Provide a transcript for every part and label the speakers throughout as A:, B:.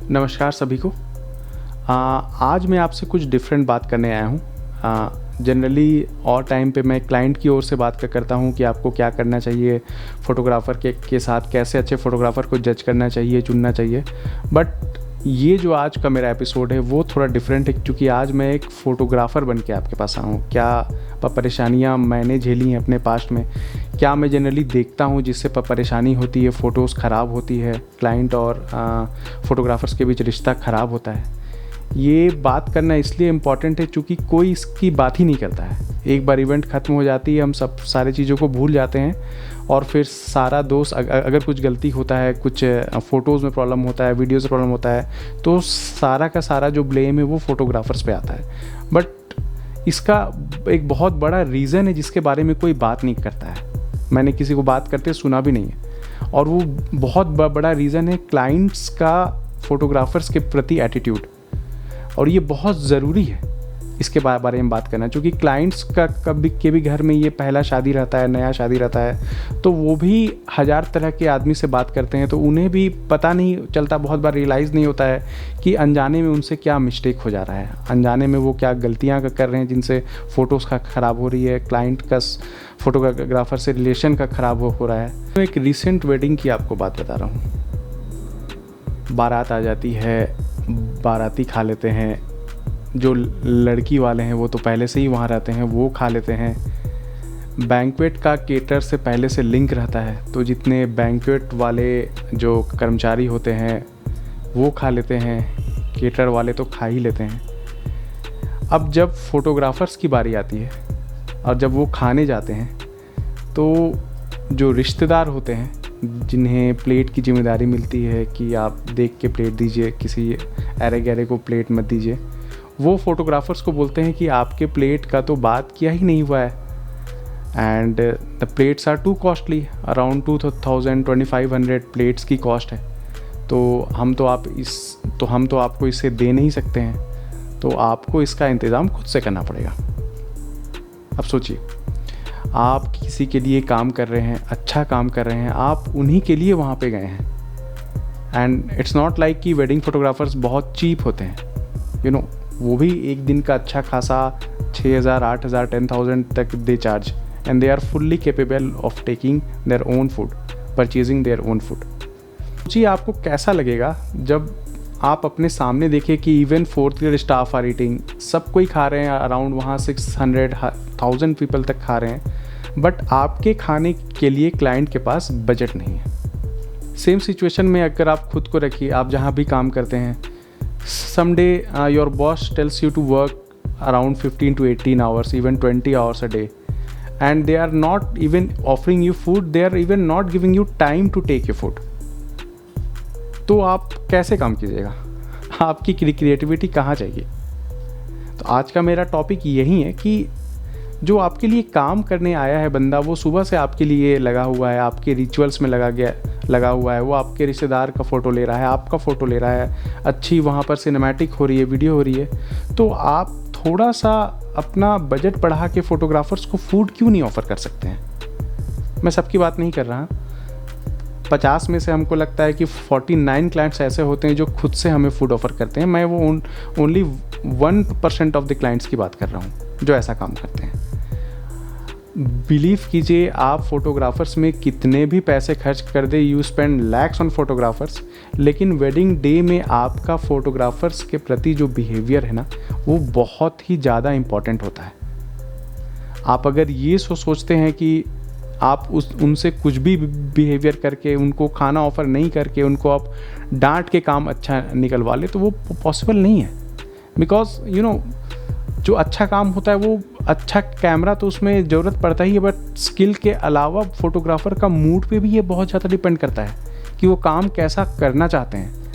A: नमस्कार सभी को। आज मैं आपसे कुछ डिफरेंट बात करने आया हूँ। जनरली और टाइम पे मैं क्लाइंट की ओर से बात करता हूँ कि आपको क्या करना चाहिए, फ़ोटोग्राफ़र के साथ कैसे अच्छे फ़ोटोग्राफ़र को जज करना चाहिए, चुनना चाहिए। बट ये जो आज का मेरा एपिसोड है वो थोड़ा डिफरेंट है, क्योंकि आज मैं एक फ़ोटोग्राफ़र बन के आपके पास आया हूँ। क्या परेशानियाँ मैंने झेली हैं अपने पास्ट में, क्या मैं जनरली देखता हूँ जिससे परेशानी होती है, फ़ोटोज़ ख़राब होती है, क्लाइंट और फ़ोटोग्राफ़र्स के बीच रिश्ता ख़राब होता है। ये बात करना इसलिए इम्पॉर्टेंट है क्योंकि कोई इसकी बात ही नहीं करता है। एक बार इवेंट ख़त्म हो जाती है, हम सब सारी चीज़ों को भूल जाते हैं और फिर सारा दोष अगर कुछ गलती होता है, कुछ फ़ोटोज़ में प्रॉब्लम होता है, वीडियोज़ में प्रॉब्लम होता है, तो सारा का सारा जो ब्लेम है वो फ़ोटोग्राफ़र्स पे आता है। बट इसका एक बहुत बड़ा रीज़न है जिसके बारे में कोई बात नहीं करता है। मैंने किसी को बात करते सुना भी नहीं है, और वो बहुत बड़ा रीज़न है क्लाइंट्स का फ़ोटोग्राफ़र्स के प्रति एटीट्यूड। और ये बहुत ज़रूरी है इसके बारे में बात करना, क्योंकि क्लाइंट्स का कभी के भी घर में ये पहला शादी रहता है, नया शादी रहता है, तो वो भी हज़ार तरह के आदमी से बात करते हैं, तो उन्हें भी पता नहीं चलता, बहुत बार रियलाइज़ नहीं होता है कि अनजाने में उनसे क्या मिस्टेक हो जा रहा है, अनजाने में वो क्या गलतियाँ कर रहे हैं जिनसे फ़ोटोज़ का ख़राब हो रही है, क्लाइंट का फ़ोटोग्राफ़र से रिलेशन का ख़राब हो रहा है। तो एक रिसेंट वेडिंग की आपको बात बता रहा हूँ। बारात आ जाती है, बाराती खा लेते हैं, जो लड़की वाले हैं वो तो पहले से ही वहाँ रहते हैं, वो खा लेते हैं। बैंक्वेट का केटर से पहले से लिंक रहता है, तो जितने बैंक्वेट वाले जो कर्मचारी होते हैं वो खा लेते हैं, केटर वाले तो खा ही लेते हैं। अब जब फ़ोटोग्राफ़र्स की बारी आती है और जब वो खाने जाते हैं, तो जो रिश्तेदार होते हैं जिन्हें प्लेट की जिम्मेदारी मिलती है कि आप देख के प्लेट दीजिए, किसी अरे गहरे को प्लेट मत दीजिए, वो फ़ोटोग्राफ़र्स को बोलते हैं कि आपके प्लेट का तो बात किया ही नहीं हुआ है, and the plates are too costly, around 2000-2500 plates की कॉस्ट है, तो हम तो आपको इससे दे नहीं सकते हैं, तो आपको इसका इंतज़ाम खुद से करना पड़ेगा। अब सोचिए, आप किसी के लिए काम कर रहे हैं, अच्छा काम कर रहे हैं, आप उन्हीं के लिए वहाँ पे गए हैं, एंड इट्स नॉट लाइक कि वेडिंग फ़ोटोग्राफ़र्स बहुत चीप होते हैं, वो भी एक दिन का अच्छा खासा 6000, 8000, 10,000 तक they charge, and they are fully capable of taking their own food, purchasing their own food. सोचिए आपको कैसा लगेगा जब आप अपने सामने देखें कि even 4th year staff are eating, सब कोई खा रहे हैं, अराउंड वहाँ 600-1000 पीपल तक खा रहे हैं, बट आपके खाने के लिए क्लाइंट के पास बजट नहीं है। सेम सिचुएशन में अगर आप खुद को रखिए, आप जहाँ भी काम करते हैं, someday your boss tells you to work around 15 to 18 hours, even 20 hours a day, and they are not even offering you food, they are even not giving you time to take your food, तो आप कैसे काम कीजिएगा? आपकी creativity कहाँ जाएगी? तो आज का मेरा टॉपिक यही है कि जो आपके लिए काम करने आया है बंदा, वो सुबह से आपके लिए लगा हुआ है, आपके रिचुअल्स में लगा हुआ है, वो आपके रिश्तेदार का फ़ोटो ले रहा है, आपका फ़ोटो ले रहा है, अच्छी वहाँ पर सिनेमैटिक हो रही है, वीडियो हो रही है, तो आप थोड़ा सा अपना बजट बढ़ा के फ़ोटोग्राफ़र्स को फूड क्यों नहीं ऑफ़र कर सकते हैं? मैं सबकी बात नहीं कर रहा, 50 में से हमको लगता है कि 49 क्लाइंट्स ऐसे होते हैं जो खुद से हमें फूड ऑफ़र करते हैं। मैं वो ओनली 1% ऑफ द क्लाइंट्स की बात कर रहा हूँ जो ऐसा काम करते हैं। बिलीव कीजिए, आप फोटोग्राफर्स में कितने भी पैसे खर्च कर दे, you spend lakhs on photographers, लेकिन वेडिंग डे में आपका फ़ोटोग्राफर्स के प्रति जो बिहेवियर है ना, वो बहुत ही ज़्यादा इम्पॉर्टेंट होता है। आप अगर ये सोचते हैं कि आप उनसे कुछ भी बिहेवियर करके, उनको खाना ऑफ़र नहीं करके, उनको आप डांट के काम अच्छा निकलवा ले, तो वो पॉसिबल नहीं है। बिकॉज जो अच्छा काम होता है, वो अच्छा कैमरा तो उसमें ज़रूरत पड़ता ही है, बट स्किल के अलावा फोटोग्राफ़र का मूड पे भी ये बहुत ज़्यादा डिपेंड करता है कि वो काम कैसा करना चाहते हैं।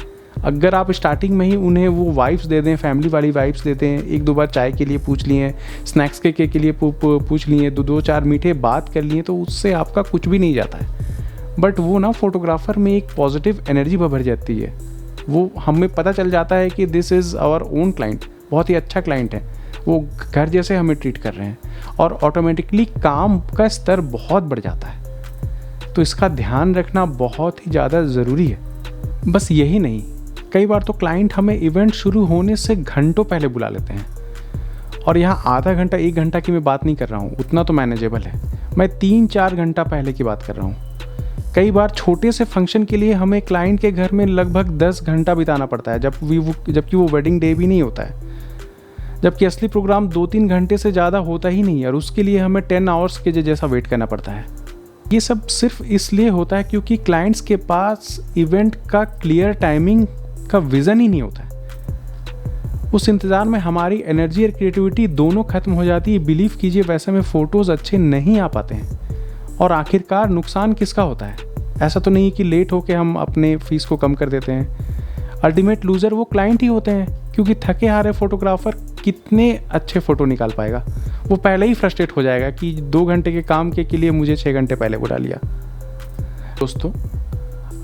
A: अगर आप स्टार्टिंग में ही उन्हें वो वाइब्स दे दें, फैमिली वाली वाइब्स देते हैं, 1-2 बार चाय के लिए पूछ लिए, स्नैक्स के लिए पूछ लिए, 2-4 मीठे बात कर लिए, तो उससे आपका कुछ भी नहीं जाता है। बट वो ना फोटोग्राफ़र में एक पॉजिटिव एनर्जी भर जाती है। वो हमें पता चल जाता है कि this is our own client, बहुत ही अच्छा क्लाइंट है, वो घर जैसे हमें ट्रीट कर रहे हैं, और ऑटोमेटिकली काम का स्तर बहुत बढ़ जाता है। तो इसका ध्यान रखना बहुत ही ज़्यादा ज़रूरी है। बस यही नहीं, कई बार तो क्लाइंट हमें इवेंट शुरू होने से घंटों पहले बुला लेते हैं, और यहाँ आधा घंटा 1 घंटा की मैं बात नहीं कर रहा हूँ, उतना तो मैनेजेबल है, मैं 3-4 घंटा पहले की बात कर रहा हूँ। कई बार छोटे से फंक्शन के लिए हमें क्लाइंट के घर में लगभग 10 घंटा बिताना पड़ता है, जबकि वो वेडिंग डे भी नहीं होता है, जबकि असली प्रोग्राम 2-3 घंटे से ज़्यादा होता ही नहीं है, और उसके लिए हमें 10 आवर्स के जैसा वेट करना पड़ता है। ये सब सिर्फ इसलिए होता है क्योंकि क्लाइंट्स के पास इवेंट का क्लियर टाइमिंग का विज़न ही नहीं होता है। उस इंतज़ार में हमारी एनर्जी और क्रिएटिविटी दोनों खत्म हो जाती है। बिलीव कीजिए, वैसे में फ़ोटोज़ अच्छे नहीं आ पाते हैं, और आखिरकार नुकसान किसका होता है? ऐसा तो नहीं कि लेट होके हम अपने फीस को कम कर देते हैं। अल्टीमेट लूज़र वो क्लाइंट ही होते हैं, क्योंकि थके हारे फोटोग्राफर कितने अच्छे फ़ोटो निकाल पाएगा? वो पहले ही फ्रस्ट्रेट हो जाएगा कि 2 घंटे के काम के लिए मुझे 6 घंटे पहले बुला लिया। दोस्तों,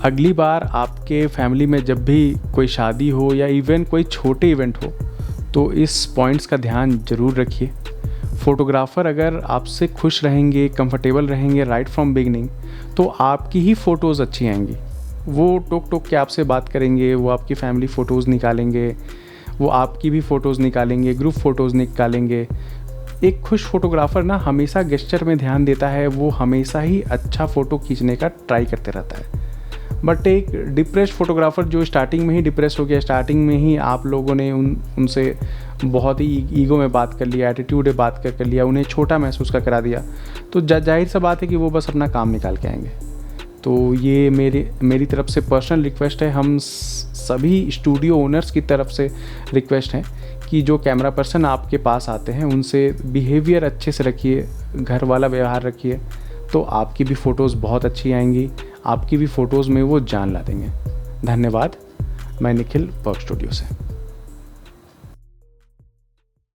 A: अगली बार आपके फैमिली में जब भी कोई शादी हो या इवन कोई छोटे इवेंट हो, तो इस पॉइंट्स का ध्यान ज़रूर रखिए। फ़ोटोग्राफ़र अगर आपसे खुश रहेंगे, कंफर्टेबल रहेंगे राइट फ्रॉम बिगनिंग, तो आपकी ही फ़ोटोज़ अच्छी आएंगी। वो टोक टोक के आपसे बात करेंगे, वो आपकी फैमिली फ़ोटोज़ निकालेंगे, वो आपकी भी फ़ोटोज़ निकालेंगे, ग्रुप फ़ोटोज़ निकालेंगे। एक खुश फोटोग्राफ़र ना हमेशा गेस्चर में ध्यान देता है, वो हमेशा ही अच्छा फ़ोटो खींचने का ट्राई करते रहता है। बट एक डिप्रेस्ड फोटोग्राफ़र जो स्टार्टिंग में ही डिप्रेस हो गया, स्टार्टिंग में ही आप लोगों ने उनसे बहुत ही ईगो में बात कर लिया, एटीट्यूड में बात कर लिया, उन्हें छोटा महसूस करा दिया, तो जाहिर सा बात है कि वो बस अपना काम निकाल के आएंगे। तो ये मेरी तरफ से पर्सनल रिक्वेस्ट है, हम सभी स्टूडियो ओनर्स की तरफ से रिक्वेस्ट है कि जो कैमरा पर्सन आपके पास आते हैं उनसे बिहेवियर अच्छे से रखिए, घर वाला व्यवहार रखिए, तो आपकी भी फ़ोटोज़ बहुत अच्छी आएंगी, आपकी भी फ़ोटोज़ में वो जान ला देंगे। धन्यवाद। मैं निखिल वर्क स्टूडियो से।